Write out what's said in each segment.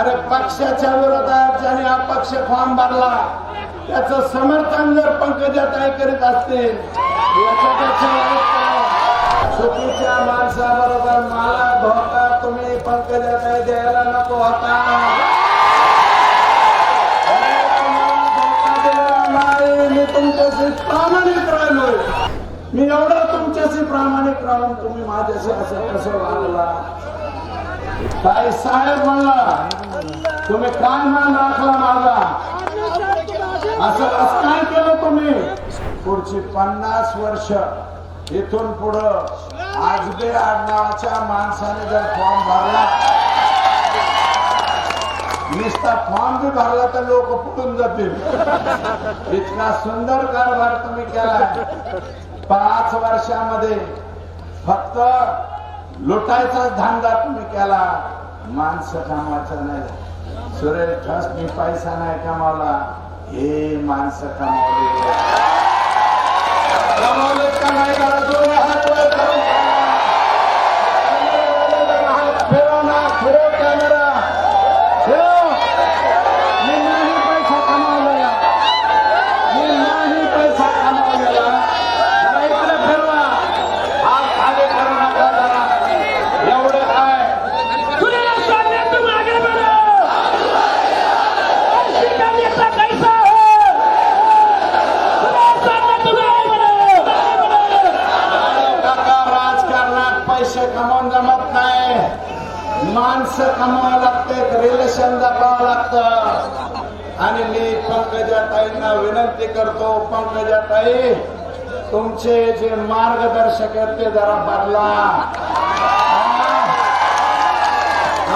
अरे पक्षाच्या विरोधात ज्याने अपक्ष फॉर्म भरला त्याचं समर्थन जर पंकजाताई करीत असतील याच्यापेक्षा चुकीच्या माणसाबरोबर मला धोका तुम्ही पंकजाताई द्यायला नको होता. मी तुमच्याशी प्रामाणिक राहिलोय. मी एवढा तुमच्याशी प्रामाणिक राहून तुम्ही माझ्याशी असं कसं वागला. ताई साहेब म्हणला तुम्ही काय मान राखला माझा. असं काय केलं तुम्ही. पुढची 50 वर्ष इथून पुढं आजबे आडनावाच्या माणसाने जर फॉर्म भरला नुसता फॉर्म बी भरला तर लोक फुटून जातील. इतका सुंदर कारभार तुम्ही केला. 5 वर्षामध्ये फक्त लुटायचा धंदा तुम्ही केला. माणसं कामाचा नाही. सुरेश ठसनी पैसा नाही कमावला. हे माणसं कमावले का नाही करा. दोन्ही हात वर करून फिरव ना. फिरव कॅमेरा फिरव. मी नाही पैसा कमावलेला. मी नाही पैसा कमावलेला. जरा इकडे फिरवा. हात खाली करू नका जरा. एवढं काय पैसे कमावून जमत नाही. माणसं कमावं लागते. रिलेशन जपावं लागतं. आणि मी पंकजाताईंना विनंती करतो पंकजाताई तुमचे जे मार्गदर्शक आहेत ते जरा बदला.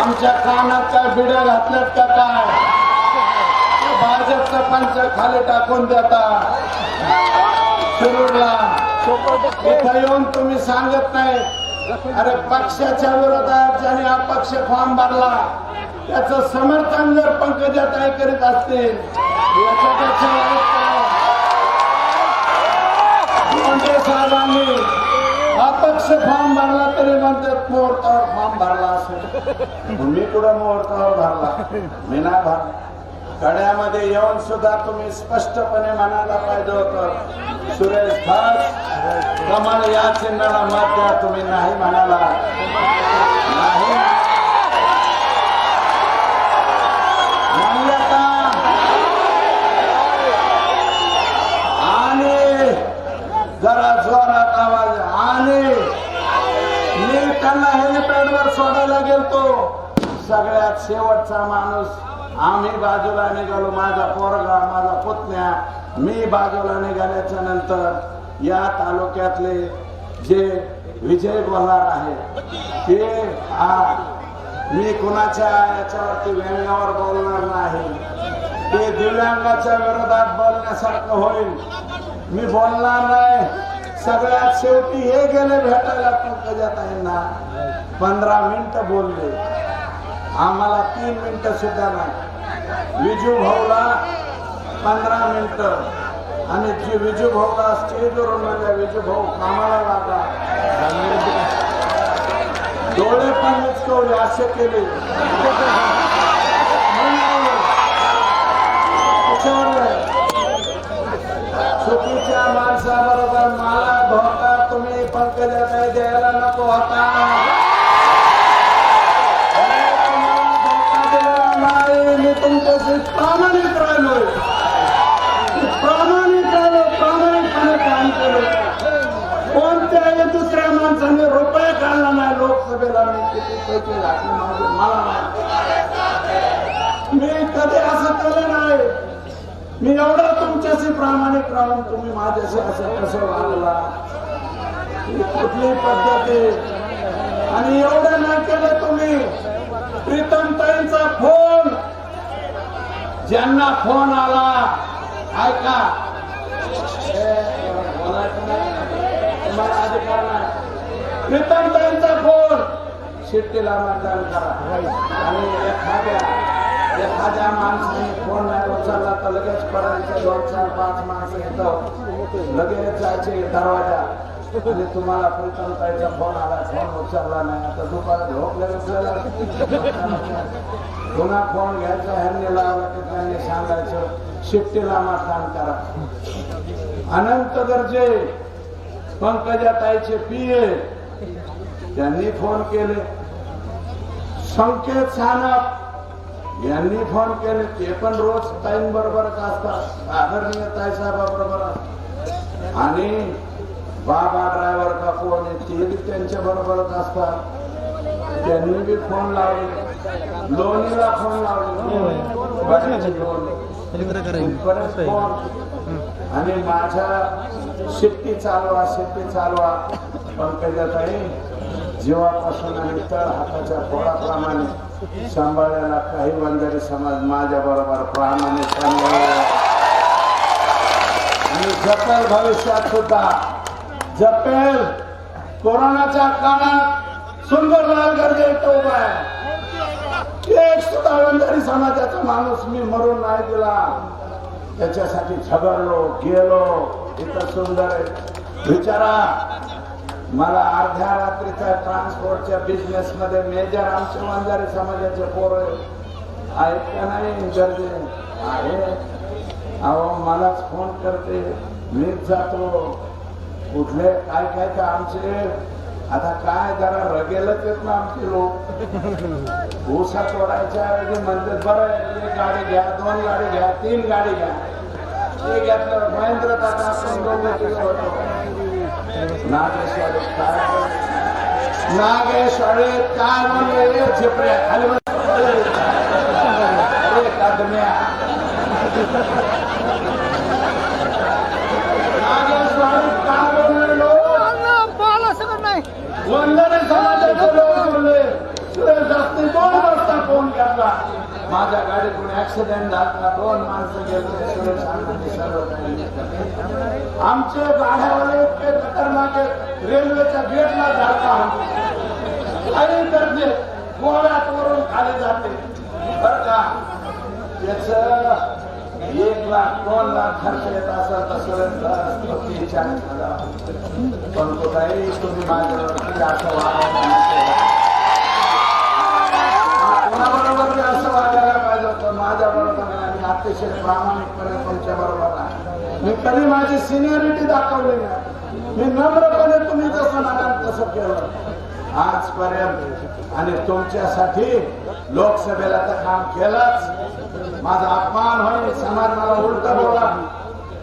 आमच्या कानात काय बिड्या घातल्यात का काय. भाजपचं पंच खाली टाकून देता. शिरूरला इथं येऊन तुम्ही सांगत नाही. अरे पक्षाच्या विरोधात ज्याने अपक्ष फॉर्म भरला त्याचं समर्थन जर पंकजाताई करीत असतील याच्यापेक्षा मुंडे साहेबांनी अपक्ष फॉर्म भरला तरी म्हणतात मुहूर्तावर फॉर्म भरला असेल. मी कुठं मुहूर्तावर भरला. मी नाही भरला. कड्यामध्ये येऊन सुद्धा तुम्ही स्पष्टपणे म्हणायला पाहिजे होतं सुरेश धस कमळ या चिन्हाला मत द्या. तुम्ही नाही म्हणाला. नाही म्हणलं का. आणि जरा जोरात आवाज. आणि मी त्यांना हेलिपॅडवर सोडायला गेलतो. सगळ्यात शेवटचा माणूस. आम्ही बाजूला निघालो. माझा पोरगा माझा पुतण्या. मी बाजूला निघाल्याच्या नंतर या तालुक्यातले जे विजय बोलणार आहे ते मी कुणाच्या याच्यावरती व्यंग्यावर बोलणार नाही. ते दिव्यांगाच्या विरोधात बोलण्यासारखं होईल. मी बोलणार नाही. सगळ्यात शेवटी हे गेले भेटायला पंकजाताईंना. 15 मिनिटं बोलले. आम्हाला 3 मिनिटं सुद्धा नाही. विजू भाऊला 15 मिनिटं. आणि जे विजू भाऊला स्टेजवरून म्हणजे विजू भाऊ कामाला लागा. डोळे पण मिचकवले असे केले. चुकीच्या माणसाबरोबर मला धोका तुम्ही पंकजाताई द्यायला नको होता. मी तुमच्याशी प्रामाणिक राहिलोय. प्रामाणिकपणे काम केलं. कोणत्याही दुसऱ्या माणसाने रुपये काढला नाही. लोकसभेला मी किती पैसे घातले माझे मला नाही. मी कधी असं केलं नाही. मी एवढा तुमच्याशी प्रामाणिक राहून तुम्ही माझ्याशी असं कसं वागला. कुठली पद्धती. आणि एवढं नाही केलं तुम्ही. प्रीतमताईंचा फोन ज्यांना फोन आला ऐका तुम्हाला अधिकार नाही. प्रीतमताईंचा फोन शिट्टीला मतदान करा. आणि एखाद्या माणसाने फोन नाही उचलला तर लगेच पडायचे. 2, 4, 5 माणसं येतं. लगेच जायचे दरवाजा. आणि तुम्हाला प्रीतमताईचा फोन आला. फोन उचलला नाही. आता दुपारात झोपलेला पुन्हा फोन घ्यायचा, ह्यांनी लावला की त्यांनी सांगायचं शिट्टीला मतदान करा. अनंत गरजे पंकजाताईचे पिये त्यांनी फोन केले, संकेत सानप यांनी फोन केले, ते पण रोज टाइम बरोबरच असतात, आदरणीय ताईसाहेबाबरोबर. आणि बाबा ड्रायव्हर का कोण आहे ते बी त्यांच्या बरोबरच असतात, त्यांनी बी फोन लावले, लोणीला फोन लावले, बऱ्याच फोन. आणि माझ्या शिट्टी चालवा पंकजाताई जीवापासून आणि तळ हाताच्या पोळाप्रमाणे सांभाळायला काही वंजारी समाज माझ्या बरोबर प्रामाणिक आणि जपेल, भविष्यात सुद्धा जपेल. कोरोनाच्या काळात सुंदरलाल गर्जे इथं उभा आहे, एक सुद्धा वंजारी समाजाचा माणूस मी मरून नाही दिला, त्याच्यासाठी झगडलो गेलो. इथं सुंदर विचारा, मला अर्ध्या रात्रीचा ट्रान्सपोर्टच्या बिझनेस मध्ये मेजर आमचे वंजारी समाजाचे पोर आहेत का नाही गरजे आहे. अहो मलाच फोन करते, मीच जातो. कुठले काय काय का आमचे आता काय जरा रगेलच येत ना आमचे लोक. ऊसा तोडायच्या ऐवजी म्हणतात बरं एक गाडी घ्या, 2 गाडी घ्या, 3 गाडी घ्या. ते घेतलं महेंद्र टाटा आपण होतो. नागेश्वरीत काय म्हणले झेपऱ्या खाली नागेश्वरीत काय बोललो वंदने समाजाचे लोक बोलले. जास्ती 2 वाजता फोन करला, माझ्या गाडीतून ऍक्सिडेंट झाला, 2 माणसं गेले. सुरेश आमचे गाड्यावाले इतके खतरनाक आहेत, रेल्वेच्या गेटला जाता काही गरजे गोव्यात वरून खाली जाते बर का. त्याच 1 लाख 2 लाख खर्च येत असेल तर सुरेश 40,000. पण कुठेही तुम्ही माझ्यावरती असं वागायला कोणाबरोबर असं वागायला पाहिजे होतं, माझ्या बरोबर आणि अतिशय प्रामाणिकपणे तुमच्या बरोबर आहे. मी कधी माझी सिनियरिटी दाखवली नाही, मी नम्रपणे तुम्ही जसं म्हणाल तसं केलं आजपर्यंत. आणि तुमच्यासाठी लोकसभेला तर काम केलंच. माझा अपमान होईल, समाज मला उलट बोला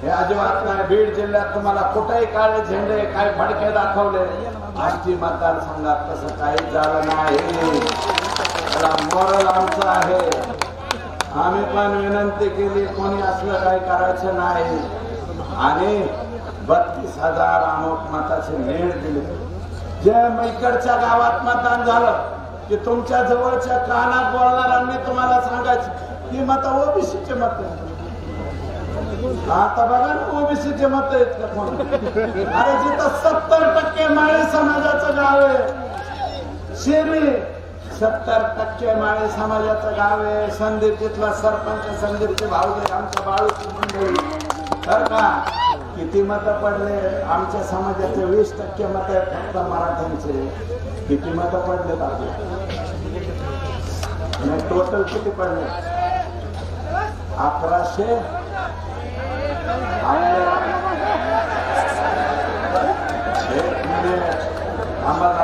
हे अजिबात नाही. बीड जिल्ह्यात तुम्हाला कुठेही काळे झेंडे काही फडके दाखवले, आमची मतदारसंघात तसं काही झालं नाही. मोरल आमचं आहे. आम्ही पण विनंती केली, कोणी असलं काही करायचं नाही. आणि 32,000 अमुक मताचे लीड दिले. जे इकडच्या गावात मतदान झालं की तुमच्या जवळच्या कानात बोलणाऱ्यांनी तुम्हाला सांगायचं की मत ओबीसीचे मत. आता बघा ना ओबीसीचे मत आहेत का कोण. अरे जिथं 70% माळी समाजाचं गाव आहे शिरी, 70% माळी समाजाचं गाव आहे. संदीप तिथला सरपंच संदीपचे भाऊजे आमच्या बाळूची मंडळी तर का किती मत पडले. आमच्या समाजाचे 20% मत आहेत फक्त मराठ्यांचे. किती मत पडलेत आपले टोटल किती पडले 1100. आम्हाला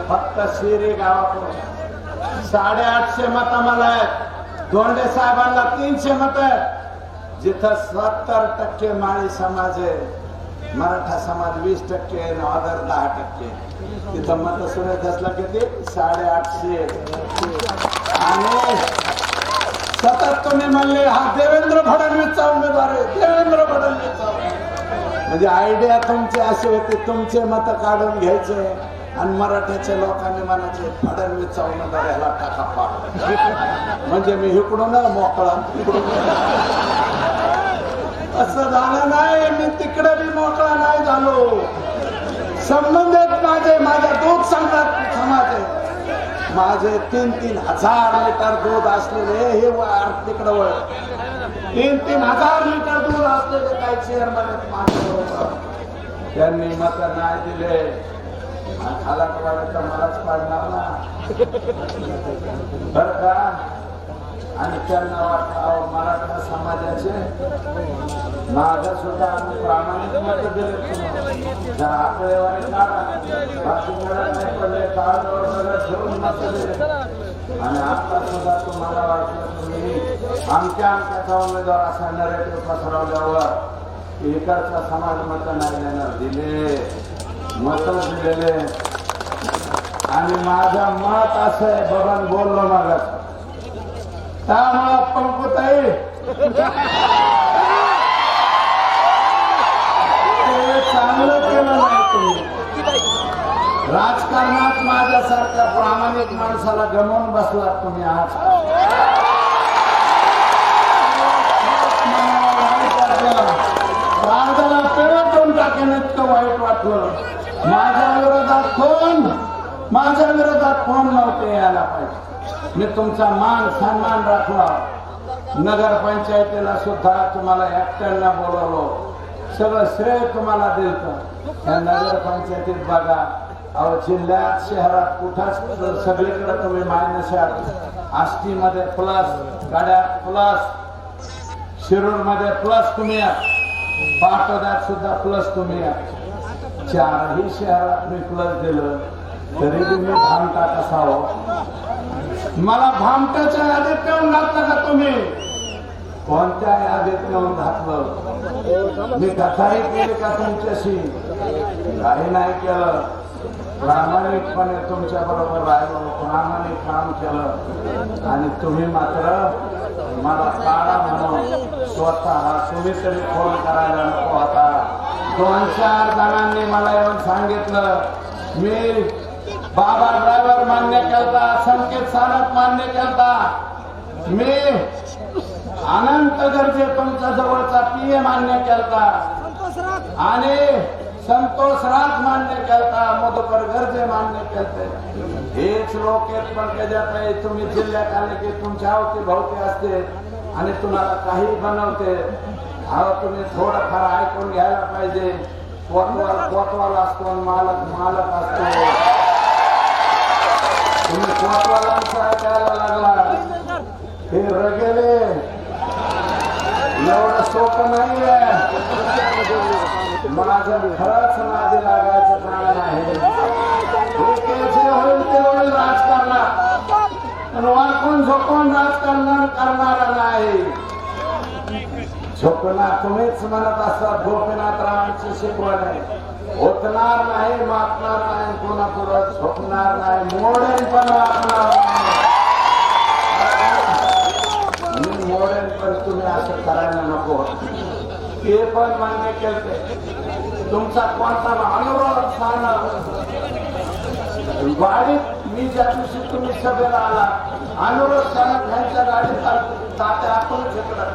फक्त शिरी गावातून 850 मत आम्हाला आहेत. धोंडे साहेबांना 300 मत आहेत. जिथं 70% माळी समाज आहे, मराठा समाज 20% आहे, अदर 10%. तिथं मत सुरेश असला किती 850. आणि सतत तुम्ही म्हणले हा देवेंद्र फडणवीसचा उमेदवार आहे, देवेंद्र फडणवीसचा. म्हणजे आयडिया तुमची अशी होती, तुमचे मत काढून घ्यायचे आणि मराठ्याच्या लोकांनी म्हणायचे फडणवीसचा उमेदवार ह्याला टाका पाड. म्हणजे मी इकडून मोकळा असं झालं नाही. मी तिकडे बी मोकळा नाही झालो. संबंधित माझ्या दूध संघात समाज आहे. माझे 3-3 हजार लिटर दूध असलेले हे तिकडं वळ 3-3 हजार लिटर दूध असलेले काही चेअरमन माझ्या बरोबर त्यांनी मत नाही दिले. खाला तर मलाच पाडणार ना बर का. आणि त्यांना वाटतं मराठा समाजाचे माझा सुद्धा आम्ही प्रामाणिक मत दिले. जर आकडेवारी काढा बाकी मिळत नाही पडले काळावर ठेवून मत दिले. आणि आता सुद्धा तुम्हाला वाटलं तुम्ही आमच्या उमेदवार असा नरेटिव्ह पसरवल्यावर इकडचा समाज मत नाही देणार. दिले मत दिलेले. आणि माझं मत असं आहे बघून बोललो माझा त्यामुळं पंकुताई चांगलं केलं नाही तुम्ही. राजकारणात माझ्यासारख्या प्रामाणिक माणसाला गमावून बसलात तुम्ही आज. राजाला पेटून टाकेन इतकं वाईट वाटलं. माझ्या विरोधात कोण नव्हते यायला पाहिजे. मी तुमचा मान सन्मान राखला. नगरपंचायतीला सुद्धा तुम्हाला एकट्यांना बोलवलो. सगळं श्रेय तुम्हाला दिलं. त्या नगरपंचायतीत बघा अहो जिल्ह्यात शहरात कुठंच सगळीकडे तुम्ही मायनस आहात. आष्टीमध्ये प्लस, गाड्यात प्लस, शिरूरमध्ये प्लस तुम्ही आहात, पाटोद्यात सुद्धा प्लस तुम्ही आहात. चारही शहरात मी प्लस दिलं तरी तुम्ही भामटा कसा हो. मला भामटाच्या यादीत नेऊन घातलं का तुम्ही. कोणत्या यादीत नेऊन घातलं. मी कथाही केली का तुमच्याशी. काही नाही केलं. प्रामाणिकपणे तुमच्या बरोबर राहिलो. प्रामाणिक काम केलं. आणि तुम्ही मात्र मला काढा म्हणून स्वतः तुम्ही तरी फोन करायला नको होता. 2-4 जणांनी मला येऊन सांगितलं. मी बाबा ड्रायव्हर मान्य केलता, संकेत सारथ मान्य केलता, मी अनंत गरजे तुमच्या जवळचा पीए मान्य केलता आणि संतोष राज मान्य केलता, मधुकर गरजे मान्य केलते. हेच लोक आहेत. पण त्याच्यात तुम्ही जिल्ह्यात आले की तुमच्या अवती भवती असते आणि तुम्हाला काही बनवते. अहो तुम्ही थोडंफार ऐकून घ्यायला पाहिजे. कोतवाल असतो मालक असतो. तुम्ही कोतवालांचा ऐकायला लागला. हे रगेले एवढं सोपं नाहीये. माझं खरंच नादी लागायचं काम नाही. जे होईल ते होईल राजकारणात. पण वाकून झोपून राजकारण करणारा नाही. झोपणार तुम्हीच म्हणत असता. गोपीनाथरावांची शिकवण आहे. होतणार नाही, मागणार नाही, कोणापुढं झोपणार नाही, मोडेल पण वागणार नाही. मी मोडेल पण तुम्ही असं करायला नको. ते पण मान्य केले. तुमचा कोणता अनुरोध सांगा. गाडीत मी ज्या दिवशी तुम्ही सभेला आला अनुरोध सांगा. त्यांच्या गाडीत तात्या आपणच इकडं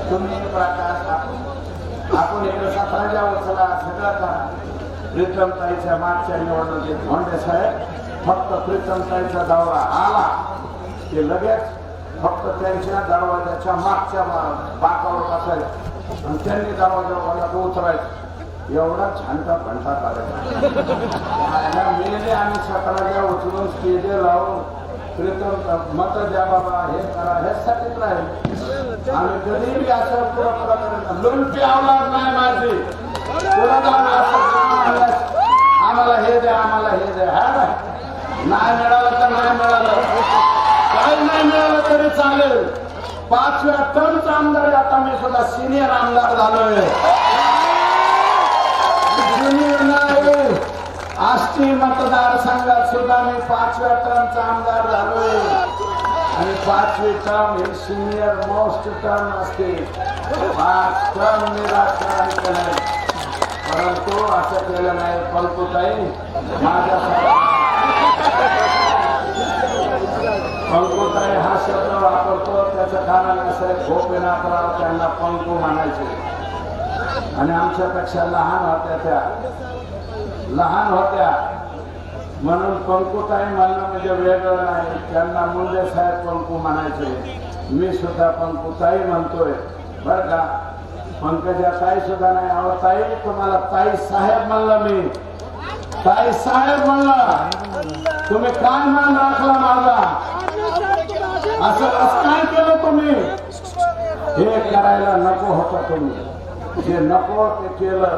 तुम्ही प्रकाश आपण इकडे सतराच्या उचला सगळं करा. प्रीतमताईच्या मागच्या निवडणुकीत धोंडे साहेब फक्त प्रीतमताईचा दौरा आला की लगेच फक्त त्यांच्या दरवाजाच्या मागच्या बाकावर बसायचं आणि त्यांनी दरवाजा उतरायचं. एवढा छानटा भंटा करायचा. मेले आम्ही सतराच्या उचलून स्टेज लावून प्रीतम मत द्या बाबा हे करा ह्यासाठीच राहील. आम्ही कधीही असं पुढं लुंटी आवणार नाही माझी. पुढे जाऊन असं आम्हाला हे द्या आम्हाला हे द्या. हा नाही मिळालं तर नाही मिळालं, काही नाही मिळालं तरी चालेल. 5व्या टर्मचा आमदार आता मी सुद्धा सिनियर आमदार झालोय. जुनियर नाही. आष्टी मतदारसंघात सुद्धा मी 5व्या टर्मचा आमदार झालोय. आणि 5वी टर्म ही सिनियर मोस्ट टर्म असते. 5 टर्म मी राजकारण केलं परंतु असं केलं नाही. पंकुताई पंकुताई हा शब्द वापरतो त्याचं कारण असं आहे. गोपीनाथराव त्यांना पंकू म्हणायचे आणि आमच्यापेक्षा लहान होत्या म्हणून पंकुताई म्हणणं म्हणजे वेगळं नाही. त्यांना मुंडे साहेब पंकू म्हणायचे. मी सुद्धा पंकुताई म्हणतोय बरं का. पंकजा ताई सुद्धा नाही. अहो ताई तुम्हाला ताई साहेब म्हणलं मी. ताई साहेब म्हणला तुम्ही काय मान राखला माझा, असं कसं काय केलं तुम्ही, हे करायला नको होतं तुम्ही, जे नको ते केलं,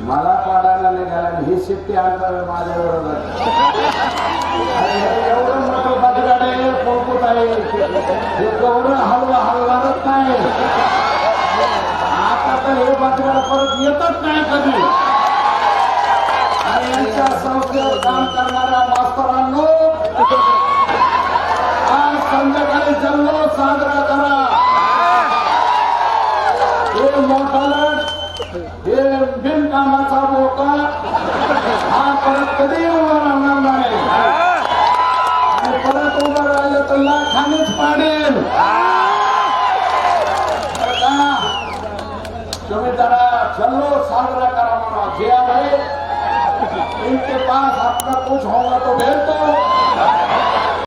मला पाडायला निघाला ही शिट्टी आणणार माझ्या बरोबर. एवढं मोठं बदगाड आहे, पोळपूट आहे, हे एवढं हलवारच नाही. आता तर हे बदगाड परत येतच नाही कधी. आणि यांच्या संस्थेवर काम करणाऱ्या मास्तरांनो, आज संध्याकाळी जल्लोष साजरा करा. हे मोठालट, हे बिनकामाचा मोका हा परत कधी उभा राहणार नाही. आणि परत उभं राहिलं तर लाखानेच पाडेल. तुम्ही जरा जल्लोष साजरा करा म्हणा. जे आहे इनके पास अपना कुछ होगा तो भेज दो.